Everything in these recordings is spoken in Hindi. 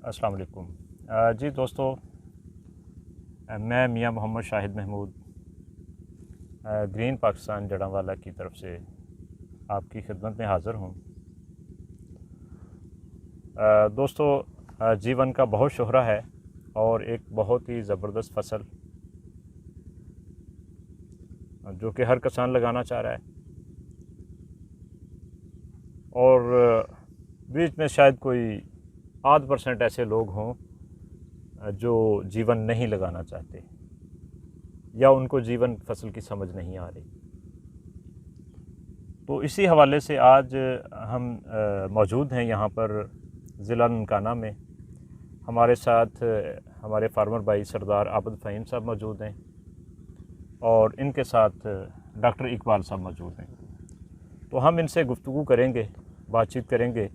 अस्सलाम वालेकुम। जी दोस्तों, मैं मियां मोहम्मद शाहिद महमूद ग्रीन पाकिस्तान जड़ांवाला की तरफ से आपकी खिदमत में हाज़िर हूँ। दोस्तों, जीवन का बहुत शोहरा है और एक बहुत ही ज़बरदस्त फसल जो कि हर किसान लगाना चाह रहा है, और बीच में शायद कोई 8% ऐसे लोग हों जो जीवन नहीं लगाना चाहते या उनको जीवन फसल की समझ नहीं आ रही। तो इसी हवाले से आज हम मौजूद हैं यहाँ पर ज़िला ननकाना में। हमारे साथ हमारे फार्मर भाई सरदार आबिद फ़हीम साहब मौजूद हैं और इनके साथ डॉक्टर इकबाल साहब मौजूद हैं। तो हम इनसे गुफ्तगू करेंगे, बातचीत करेंगे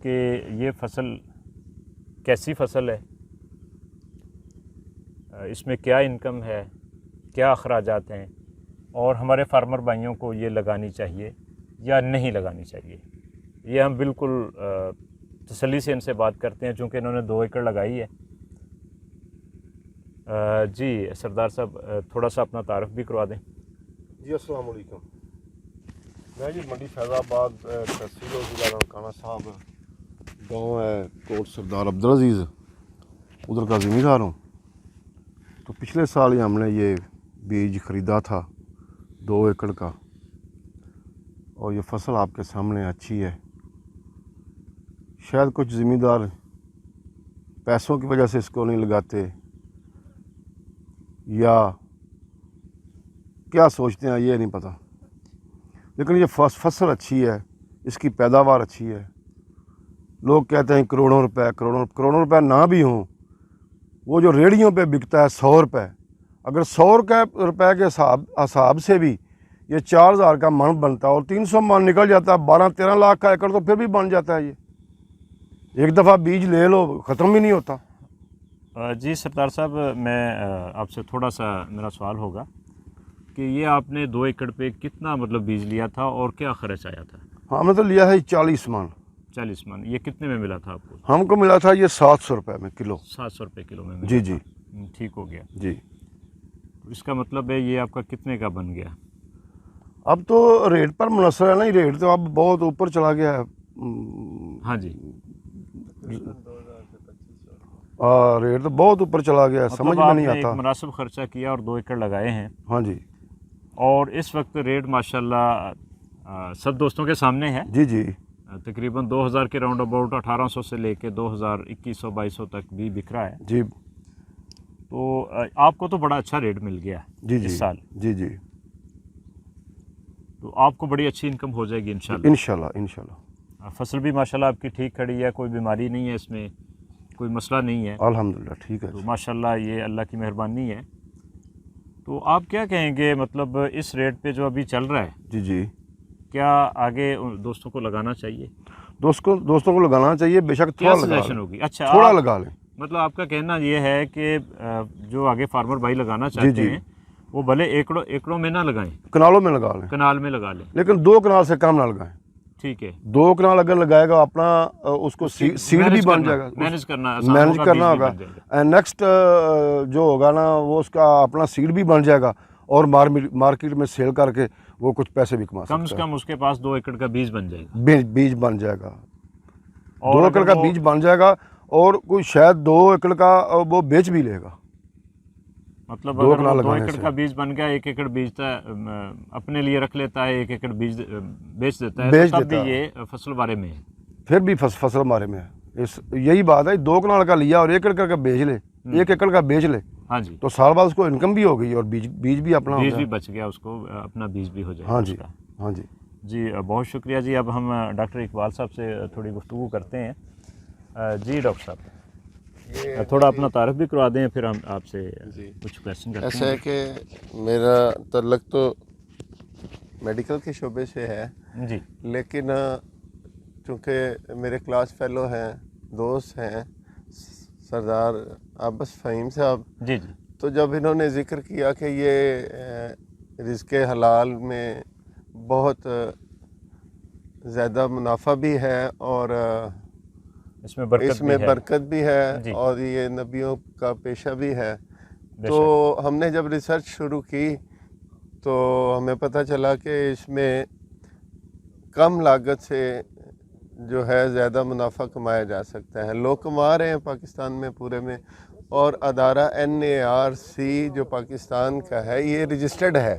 कि ये फसल कैसी फसल है, इसमें क्या इनकम है, क्या अखराजात हैं, और हमारे फार्मर भाइयों को ये लगानी चाहिए या नहीं लगानी चाहिए। ये हम बिल्कुल तसल्ली से इनसे बात करते हैं, चूँकि इन्होंने 2 एकड़ लगाई है। जी सरदार साहब, थोड़ा सा अपना तारफ़ भी करवा दें। जी अस्सलाम वालेकुम। मैं जी मंडी फैज़ाबाद तहसील ज़िला ननकाना साहब, गाँव है कोट सरदार अब्दुल अज़ीज़, उधर का ज़मींदार हूँ। तो पिछले साल ही हमने ये बीज ख़रीदा था 2 एकड़ का, और ये फसल आपके सामने अच्छी है। शायद कुछ ज़मींदार पैसों की वजह से इसको नहीं लगाते या क्या सोचते हैं, ये नहीं पता, लेकिन ये फसल अच्छी है, इसकी पैदावार अच्छी है। लोग कहते हैं करोड़ों रुपए ना भी हों, वो जो रेहड़ियों पे बिकता है 100 रुपये, अगर 100 रुपये के हिसाब से भी ये 4000 का मन बनता है और 300 मन निकल जाता है, 12-13 लाख का एकड़ तो फिर भी बन जाता है। ये एक दफ़ा बीज ले लो, ख़त्म ही नहीं होता। जी सरदार साहब, मैं आपसे थोड़ा सा मेरा सवाल होगा कि ये आपने 2 एकड़ पे कितना मतलब बीज लिया था और क्या खर्च आया था? हमने तो लिया है 40 मन। 40 मन। ये कितने में मिला था आपको? हमको मिला था ये 700 रुपये में किलो। 700 रुपये किलो में मिला जी था। जी ठीक हो गया जी। तो इसका मतलब है ये आपका कितने का बन गया? अब तो रेट पर मुनसर है ना, रेट तो अब बहुत ऊपर चला गया है। हाँ जी, रेट तो बहुत ऊपर चला गया है, समझ में नहीं आपने एक आता। मुनासिब खर्चा किया और 2 एकड़ लगाए हैं। हाँ जी और इस वक्त रेट माशाल्लाह सब दोस्तों के सामने है। जी जी तकरीबन 2000 के राउंड अबाउट 1800 से लेके 2000 2100 तक भी बिक रहा है। जी तो आपको तो बड़ा अच्छा रेट मिल गया जी जी इस साल। जी जी तो आपको बड़ी अच्छी इनकम हो जाएगी इंशाल्लाह। इंशाल्लाह। फसल भी माशाल्लाह आपकी ठीक खड़ी है, कोई बीमारी नहीं है, इसमें कोई मसला नहीं है, अल्हम्दुलिल्लाह ठीक है। तो माशाल्लाह ये अल्लाह की मेहरबानी है। तो आप क्या कहेंगे, मतलब इस रेट पे जो अभी चल रहा है, जी जी क्या आगे दोस्तों को लगाना चाहिए? दोस्तों को लगाना चाहिए, बेशक क्या थोड़ा लगा सजेशन लें, होगी? अच्छा, थोड़ा लगा लें। मतलब आपका कहना ये है कि जो आगे फार्मर भाई लगाना जी चाहते जी हैं वो भले एकड़ों में ना लगाएं, कनालों में लगा लें, कनाल में लगा लें। लेकिन 2 कनाल से कम ना लगाएं। ठीक है, 2 कनाल अगर लगाएगा अपना, उसको सीड भी बन जाएगा, मैनेज करना मैनेज करना होगा। बन जाएगा। एंड नेक्स्ट जो होगा ना, वो उसका अपना सीड भी बन जाएगा और मार्केट में सेल करके वो कुछ पैसे भी कमा सकता है। कम से कम उसके पास 2 एकड़ का बीज बन जाएगा। बीज बन जाएगा, और 2 एकड़ का बीज बन जाएगा, और कोई शायद 2 एकड़ का वो बेच भी लेगा। मतलब 2 अगर वो कनाल 2 लगाने एकड़ से का बीज बन गया, 1 एकड़ बीजता अपने लिए रख लेता है, 1 एकड़ बीज बेच देता है, बेच तो तब देता भी है। ये फसल बारे में है। फिर भी फसल हमारे में है। यही बात है, 2 कनाल का लिया और 1 एकड़ का बेच ले, 1 एकड़ का बेच ले, हाँ जी, तो साल बाद उसको इनकम भी हो गई और बीज भी अपना हो बीज गया। भी बच गया, उसको अपना बीज भी हो जाएगा हाँ जी उसका। हाँ जी जी बहुत शुक्रिया जी। अब हम डॉक्टर इकबाल साहब से थोड़ी गुफ्तगू करते हैं। जी डॉक्टर साहब, थोड़ा अपना तारफ़ भी करवा दें, फिर हम आपसे कुछ क्वेश्चन करते ऐसा हैं। है कि मेरा तल्लक तो मेडिकल के शोबे से है जी लेकिन चूँकि मेरे क्लास फेलो हैं, दोस्त हैं सरदार आबिद फ़हीम साहब, जी जी तो जब इन्होंने ज़िक्र किया कि ये रिज़्क़े हलाल में बहुत ज़्यादा मुनाफा भी है और इसमें बरकत इसमें भी है। बरकत भी है जी। और ये नबियों का पेशा भी है। बेशक। तो हमने जब रिसर्च शुरू की तो हमें पता चला कि इसमें कम लागत से जो है ज़्यादा मुनाफा कमाया जा सकता है। लोग कमा रहे हैं पाकिस्तान में पूरे में, और अदारा NARC जो पाकिस्तान का है ये रजिस्टर्ड है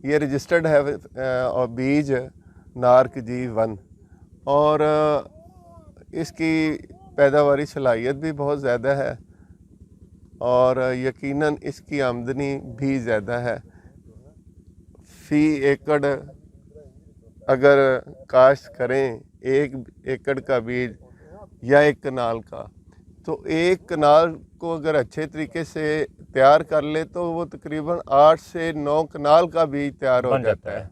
ये रजिस्टर्ड है और बीज नार्क G1, और इसकी पैदावारी सलाहियत भी बहुत ज़्यादा है और यकीनन इसकी आमदनी भी ज़्यादा है। फ़ी एकड़ अगर काश्त करें 1 एकड़ का बीज या 1 कनाल का, तो 1 कनाल को अगर अच्छे तरीके से तैयार कर ले तो वो तकरीबन 8 से 9 कनाल का बीज तैयार हो बन जाता है।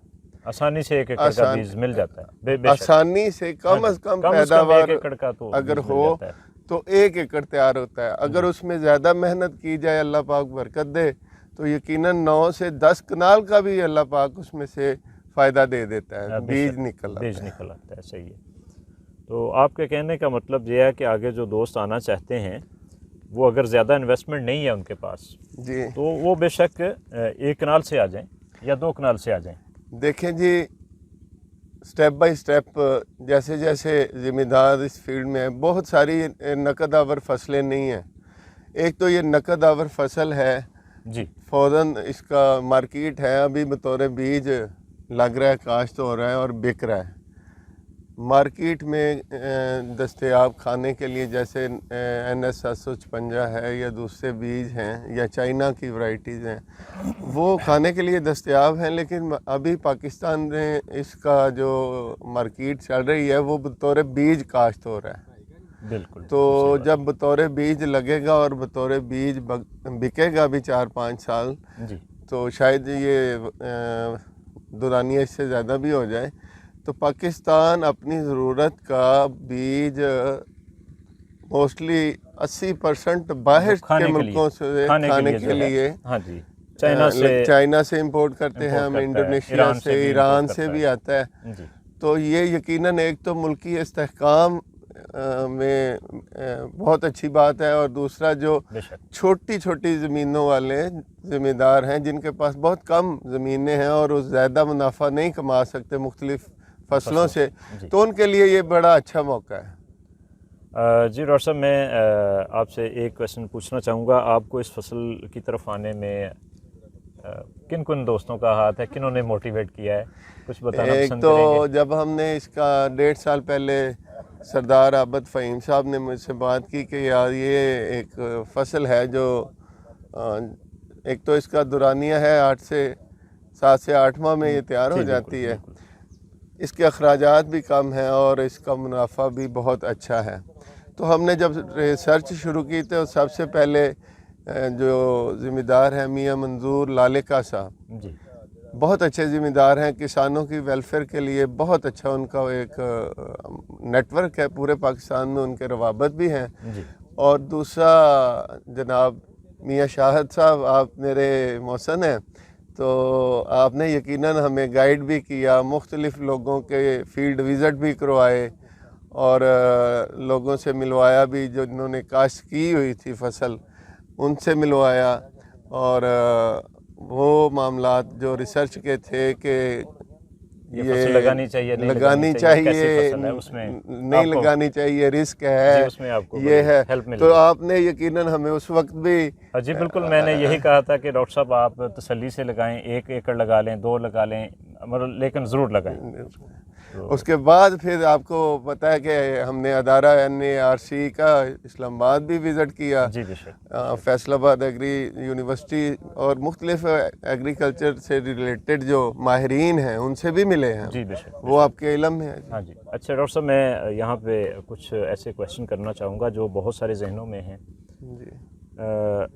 आसानी से 1 एकड़ का आसान- बीज मिल जाता है। बेशक। आसानी से कम अज़ कम पैदावार 1 एकड़ का तो अगर बीज मिल हो जाता है। तो 1 एकड़ तैयार होता है। अगर उसमें ज़्यादा मेहनत की जाए, अल्लाह पाक बरकत दे, तो यकीनन 9 से 10 कनाल का भी अल्लाह पाक उसमें से फ़ायदा दे देता है, बीज निकल आता बीज है। निकल आता है। सही है। तो आपके कहने का मतलब ये है कि आगे जो दोस्त आना चाहते हैं वो अगर ज़्यादा इन्वेस्टमेंट नहीं है उनके पास, जी तो वो बेशक 1 कनाल से आ जाएं या 2 कनाल से आ जाएं। देखें जी, स्टेप बाय स्टेप जैसे जैसे ज़िम्मेदार इस फील्ड में है, बहुत सारी नकद आवर फसलें नहीं हैं। एक तो ये नकद आवर फसल है, जी। फ़ौरन इसका मार्केट है, अभी बतौर बीज लग रहा है, काश्त हो रहा है और बिक रहा है। मार्केट में दस्तयाब खाने के लिए जैसे NS 756 है या दूसरे बीज हैं या चाइना की वैरायटीज़ हैं, वो खाने के लिए दस्तयाब हैं, लेकिन अभी पाकिस्तान में इसका जो मार्केट चल रही है वो बतौर बीज काश्त हो रहा है। बिल्कुल। तो जब बतौर बीज लगेगा और बतौर बीज बिकेगा भी 4-5 साल, जी। तो शायद ये दुरानिया इससे ज़्यादा भी हो जाए। तो पाकिस्तान अपनी ज़रूरत का बीज मोस्टली 80% बाहर के मुल्कों से खाने के लिए हाँ जी, चाइना से इंपोर्ट करते हैं हम, करता है, इंडोनेशिया से, ईरान से भी है। आता है। जी। तो ये यकीनन एक तो मुल्की इस्तेहकाम में बहुत अच्छी बात है, और दूसरा जो बेशक। छोटी छोटी ज़मीनों वाले ज़िम्मेदार हैं जिनके पास बहुत कम ज़मीनें हैं और वो ज़्यादा मुनाफा नहीं कमा सकते मुख्तलिफ़ फसलों से, तो उनके लिए ये बड़ा अच्छा मौका है। जी डॉक्टर साहब, मैं आपसे एक क्वेश्चन पूछना चाहूँगा। आपको इस फसल की तरफ आने में किन किन दोस्तों का हाथ है, किन्होंने मोटिवेट किया है, कुछ बताना एक पसंद तो करेंगे? जब हमने इसका 1.5 साल पहले सरदार आबद फ़हीम साहब ने मुझसे बात की कि यार ये एक फसल है जो एक तो इसका दुरानिया है, 7 से 8 माह में ये तैयार हो जाती है, इसके अखराजात भी कम हैं और इसका मुनाफा भी बहुत अच्छा है। तो हमने जब रिसर्च शुरू की तो सबसे पहले जो ज़िम्मेदार हैं मियाँ मंजूर लालेका साहब, जी। बहुत अच्छे ज़िम्मेदार हैं, किसानों की वेलफेयर के लिए बहुत अच्छा उनका एक नेटवर्क है, पूरे पाकिस्तान में उनके रवाबत भी हैं। जी। और दूसरा जनाब मियाँ शाहद साहब, आप मेरे मौसन हैं, तो आपने यकीनन हमें गाइड भी किया, मुख्तलिफ़ लोगों के फील्ड विज़िट भी करवाए और लोगों से मिलवाया भी जो जिन्होंने काश्त की हुई थी फसल, उनसे मिलवाया। और वो मामलात जो रिसर्च के थे कि ये फसल लगानी चाहिए, नहीं लगानी कैसी चाहिए, फसल है, उसमें नहीं लगानी चाहिए, रिस्क है, उसमें आपको ये है, हेल्प मिली। तो आपने यकीनन हमें उस वक्त भी जी बिल्कुल, मैंने यही कहा था कि डॉक्टर साहब आप तसल्ली से लगाएं, 1 एकड़ लगा लें, 2 लगा लें, मतलब लेकिन ज़रूर लगाएं। उसके बाद फिर आपको पता है कि हमने अदारा NARC का इस्लामाबाद भी विज़िट किया। जी बेशक। फैसलाबाद एग्री यूनिवर्सिटी और मुख्तलिफ एग्रीकल्चर से रिलेटेड जो माहिरीन हैं उनसे भी मिले हैं। जी बेशक। वो आपके इल्म में है। हाँ जी। अच्छा डॉक्टर साहब, मैं यहाँ पे कुछ ऐसे क्वेश्चन करना चाहूँगा जो बहुत सारे जहनों में हैं। जी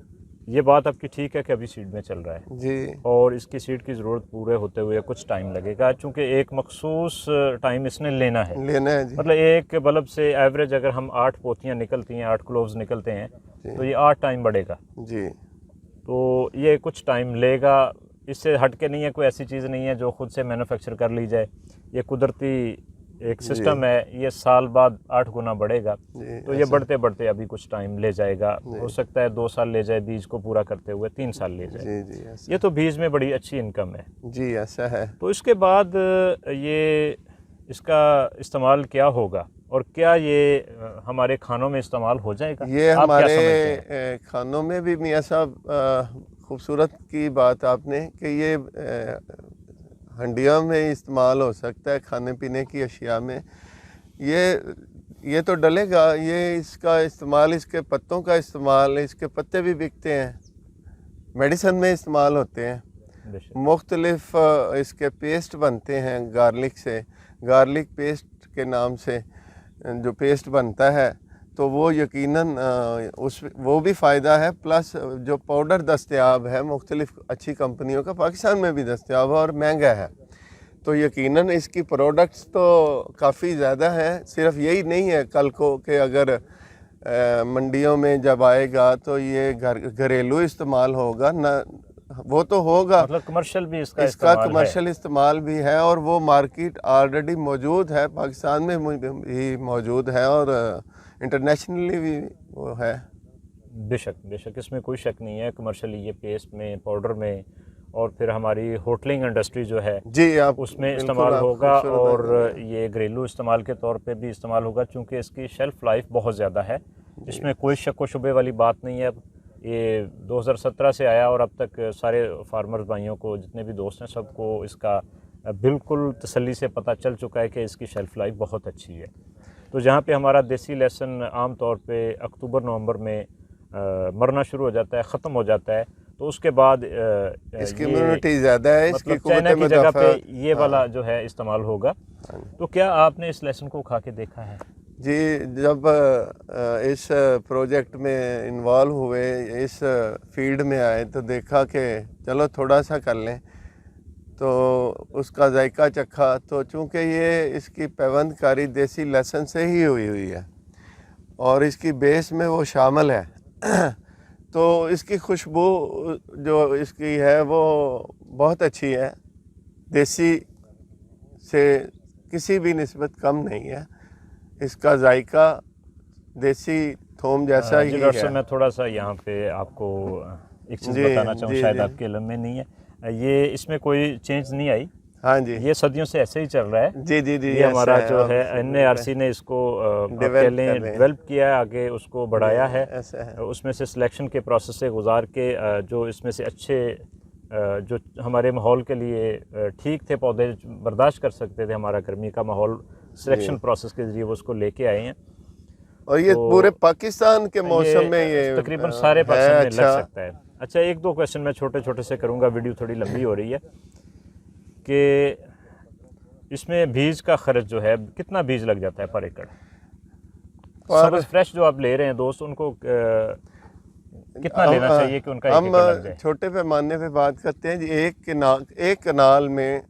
ये बात आपकी ठीक है कि अभी सीड में चल रहा है जी और इसकी सीड की ज़रूरत पूरे होते हुए कुछ टाइम लगेगा, चूँकि एक मखसूस टाइम इसने लेना है। जी। मतलब एक बल्ब से एवरेज अगर हम 8 पोतियाँ निकलती हैं, 8 क्लोव्स निकलते हैं, तो ये 8 टाइम बढ़ेगा। जी तो ये कुछ टाइम लेगा, इससे हट के नहीं है, कोई ऐसी चीज़ नहीं है जो ख़ुद से मैन्युफैक्चर कर ली जाए। ये कुदरती एक सिस्टम है, ये साल बाद 8 गुना बढ़ेगा। जी, तो ये बढ़ते बढ़ते अभी कुछ टाइम ले जाएगा, हो सकता है 2 साल ले जाए बीज को पूरा करते हुए, 3 साल ले जाए। जी जी ऐसा, ये तो बीज में बड़ी अच्छी इनकम है। जी ऐसा है। तो इसके बाद ये इसका इस्तेमाल क्या होगा और क्या ये हमारे खानों में इस्तेमाल हो जाएगा? ये आप क्या समझते हैं? हमारे खानों में भी मियाँ साहब खूबसूरत की बात आपने कि ये हंडियों में इस्तेमाल हो सकता है, खाने पीने की अशिया में। ये तो डलेगा, ये इसका इस्तेमाल, इसके पत्तों का इस्तेमाल, इसके पत्ते भी बिकते हैं, मेडिसिन में इस्तेमाल होते हैं। बेशक। मुख्तलिफ इसके पेस्ट बनते हैं गार्लिक से, गार्लिक पेस्ट के नाम से जो पेस्ट बनता है, तो वो यकीनन वो भी फ़ायदा है। प्लस जो पाउडर दस्तयाब है मुख्तलिफ अच्छी कंपनियों का, पाकिस्तान में भी दस्तयाब है और महंगा है, तो यकीनन इसकी प्रोडक्ट्स तो काफ़ी ज़्यादा हैं। सिर्फ यही नहीं है कल को कि अगर मंडियों में जब आएगा तो ये घरेलू इस्तेमाल होगा ना, वो तो होगा, मतलब कमर्शियल भी इसका कमर्शियल इस्तेमाल भी है, और वो मार्केट ऑलरेडी मौजूद है, पाकिस्तान में भी मौजूद है और इंटरनेशनली भी वो है। बेशक बेशक, इसमें कोई शक नहीं है। कमर्शियली ये पेस्ट में, पाउडर में, और फिर हमारी होटलिंग इंडस्ट्री जो है जी आप उसमें इस्तेमाल होगा, और ये घरेलू इस्तेमाल के तौर पे भी इस्तेमाल होगा, क्योंकि इसकी शेल्फ़ लाइफ बहुत ज़्यादा है। इसमें कोई शक व शुबे वाली बात नहीं है। ये 2017 से आया और अब तक सारे फार्मर्स भाइयों को, जितने भी दोस्त हैं, सबको इसका बिल्कुल तसल्ली से पता चल चुका है कि इसकी शेल्फ़ लाइफ बहुत अच्छी है। तो जहाँ पे हमारा देसी लहसुन आम तौर पे अक्टूबर नवंबर में मरना शुरू हो जाता है, ख़त्म हो जाता है, तो उसके बाद इसकी इम्यूनिटी ज़्यादा है, इसकी मतलब चाइना की जगह पे ये हाँ। वाला जो है इस्तेमाल होगा। तो क्या आपने इस लहसुन को खा के देखा है? जी, जब इस प्रोजेक्ट में इन्वॉल्व हुए, इस फील्ड में आए, तो देखा कि चलो थोड़ा सा कर लें, तो उसका जायका चखा, तो चूँकि ये इसकी पैवंदकारी देसी लहसुन से ही हुई है और इसकी बेस में वो शामिल है तो इसकी खुशबू जो इसकी है वो बहुत अच्छी है, देसी से किसी भी निस्बत कम नहीं है। इसका जायका देसी थोम जैसा ही डॉक्टर साहब, है। मैं थोड़ा सा यहाँ पे आपको एक चीज़ बताना चाहूँ, शायद आपके इल्म में नहीं है, ये इसमें कोई चेंज नहीं आई। हाँ जी, ये सदियों से ऐसे ही चल रहा है। जी जी जी, ये हमारा जो है NARC ने इसको डेवलप किया है, आगे उसको बढ़ाया है। ऐसा है। उसमें से सिलेक्शन के प्रोसेस से गुजार के जो इसमें से अच्छे जो हमारे माहौल के लिए ठीक थे, पौधे बर्दाश्त कर सकते थे हमारा गर्मी का माहौल, सिलेक्शन प्रोसेस के ज़रिए वो उसको लेके आए हैं। और ये तो पूरे पाकिस्तान के मौसम में ये तकरीबन सारे पाकिस्तान में अच्छा। लग सकता है। अच्छा, एक दो क्वेश्चन मैं छोटे छोटे से करूँगा, वीडियो थोड़ी लंबी हो रही है, कि इसमें बीज का खर्च जो है कितना बीज लग जाता है पर एकड़? सब्ज़ फ्रेश जो आप ले रहे हैं दोस्त, उनको कितना लेना चाहिए कि उनका एक एकड़ लग जाए? हम छोटे पैमाने पे बात करते हैं जी, एक कनाल में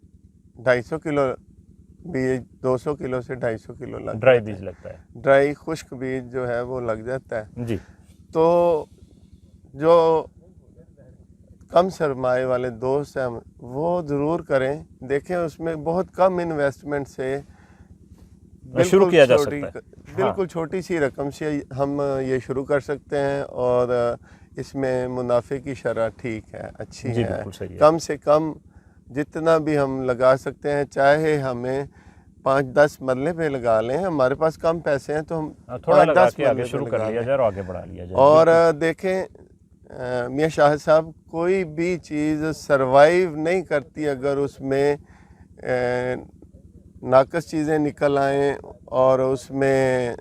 250 किलो बीज, 200 किलो से 250 किलो लग ड्राई बीज लगता है ड्राई खुश्क बीज जो है वो लग जाता है जी। तो जो कम सरमाए वाले दोस्त हैं वो ज़रूर करें, देखें उसमें बहुत कम इन्वेस्टमेंट से शुरू किया जा सकता है। बिल्कुल छोटी सी रकम से हम ये शुरू कर सकते हैं और इसमें मुनाफे की शरह ठीक है, अच्छी जी, है। बिल्कुल सही है। कम से कम जितना भी हम लगा सकते हैं, चाहे हमें 5-10 मरले पे लगा लें, हमारे पास कम पैसे हैं तो हम थोड़ा लगा 5-10 के आगे मरले शुरू पे कर लगा लिया लें। जाए और आगे बढ़ा लिया जाए। और देखें मियाँ शाह साहब, कोई भी चीज़ सरवाइव नहीं करती अगर उसमें नाकस चीज़ें निकल आएँ और उसमें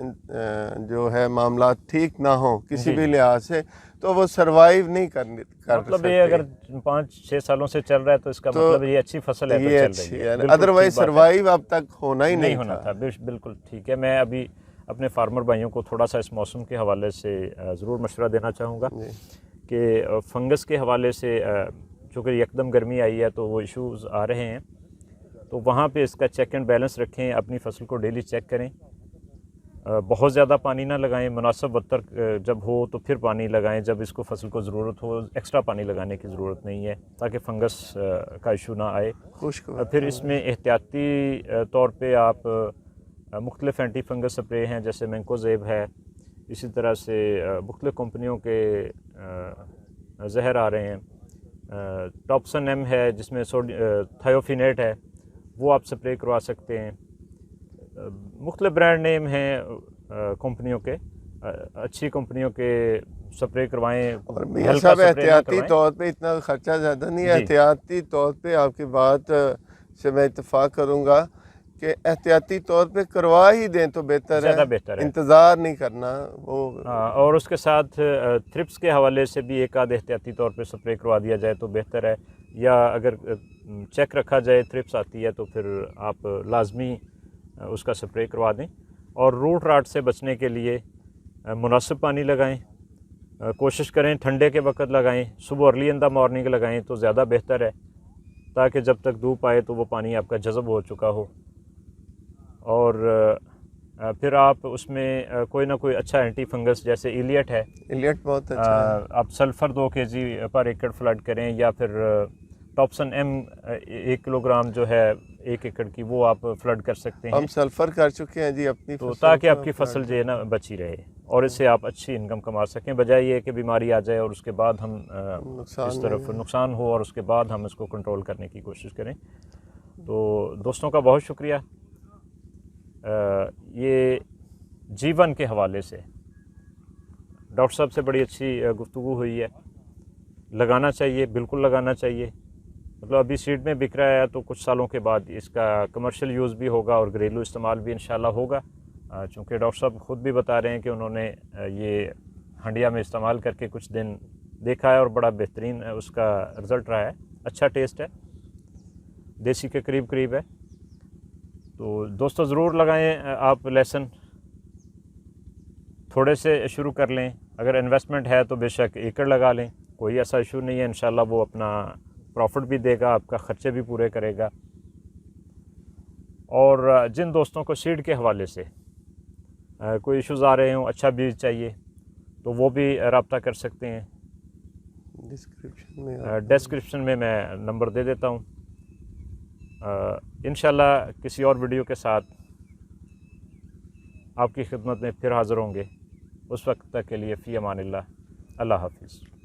जो है मामला ठीक ना हो किसी भी लिहाज से, तो वो सरवाइव नहीं कर मतलब सकते। ये अगर 5-6 सालों से चल रहा है तो इसका मतलब ये अच्छी फसल है, तो ये चल अच्छी रही है। है, अदरवाइज सरवाइव अब तक होना ही नहीं होना था। बिल्कुल ठीक है। मैं अभी अपने फार्मर भाइयों को थोड़ा सा इस मौसम के हवाले से ज़रूर मशवरा देना चाहूँगा कि फंगस के हवाले से, चूँकि एकदम गर्मी आई है तो वो इश्यूज़ आ रहे हैं, तो वहाँ पे इसका चेक एंड बैलेंस रखें, अपनी फसल को डेली चेक करें, बहुत ज़्यादा पानी ना लगाएं, मुनासिब वक्त जब हो तो फिर पानी लगाएं, जब इसको फसल को ज़रूरत हो एक्स्ट्रा पानी लगाने की ज़रूरत नहीं है, ताकि फंगस का इशू ना आए। खुश्क फिर इसमें एहतियाती तौर पे आप मुख्तलिफ़ एंटी फंगस स्प्रे हैं, जैसे मैंकोजेब है, इसी तरह से मुख्तलिफ़ कंपनियों के जहर आ रहे हैं। टॉप्सन एम है जिसमें थायोफिनेट है, वो आप स्प्रे करवा सकते हैं। मुख्तलिफ़ ब्रांड नेम हैं कंपनियों के, अच्छी कंपनियों के स्प्रे करवाएं। और मियां साहब एहतियाती तौर पे इतना ख़र्चा ज़्यादा नहीं है। एहतियाती तौर पे आपकी बात से मैं इत्तेफाक करूँगा कि एहतियाती तौर पे करवा ही दें तो बेहतर है, इंतज़ार नहीं करना वो। और उसके साथ थ्रिप्स के हवाले से भी एक आध एहतियाती तौर पे स्प्रे करवा दिया जाए तो बेहतर है, या अगर चेक रखा जाए थ्रिप्स आती है तो फिर आप लाजमी उसका स्प्रे करवा दें। और रूट राट से बचने के लिए मुनासिब पानी लगाएं, कोशिश करें ठंडे के वक्त लगाएं, सुबह अर्ली इन द मॉर्निंग लगाएं तो ज़्यादा बेहतर है, ताकि जब तक धूप आए तो वो पानी आपका जज़ब हो चुका हो। और फिर आप उसमें कोई ना कोई अच्छा एंटी फंगस, जैसे इलियट है, इलियट बहुत अच्छा है। आप सल्फ़र 2 kg पर एकड़ फ्लड करें, या फिर टॉप्सन एम 1 किलोग्राम जो है 1 एकड़ की, वो आप फ्लड कर सकते हैं। हम सल्फ़र कर चुके हैं जी अपनी, तो ताकि आपकी फसल जो है ना बची रहे और इससे आप अच्छी इनकम कमा सकें, बजाय ये कि बीमारी आ जाए और उसके बाद हम इस तरफ नुकसान हो और उसके बाद हम इसको कंट्रोल करने की कोशिश करें। तो दोस्तों का बहुत शुक्रिया। ये जीवन के हवाले से डॉक्टर साहब से बड़ी अच्छी गुफ्तगू हुई है। लगाना चाहिए, बिल्कुल लगाना चाहिए। मतलब अभी सीड में बिक रहा है तो कुछ सालों के बाद इसका कमर्शियल यूज़ भी होगा और घरेलू इस्तेमाल भी इंशाल्लाह होगा, चूँकि डॉक्टर साहब ख़ुद भी बता रहे हैं कि उन्होंने ये हंडिया में इस्तेमाल करके कुछ दिन देखा है और बड़ा बेहतरीन उसका रिज़ल्ट रहा है, अच्छा टेस्ट है, देसी के करीब करीब है। तो दोस्तों ज़रूर लगाएं आप लहसुन, थोड़े से शुरू कर लें, अगर इन्वेस्टमेंट है तो बेशक एकड़ लगा लें, कोई ऐसा इशू नहीं है, इंशाल्लाह वो अपना प्रॉफिट भी देगा, आपका ख़र्चे भी पूरे करेगा। और जिन दोस्तों को सीड के हवाले से कोई इश्यूज़ आ रहे हों, अच्छा बीज चाहिए, तो वो भी रब्ता कर सकते हैं। डिस्क्रिप्शन में मैं नंबर दे देता हूँ। इंशाल्लाह किसी और वीडियो के साथ आपकी खिदमत में फिर हाज़िर होंगे। उस वक्त तक के लिए फ़ी अमानिल्लाह, अल्लाह हाफ़िज़।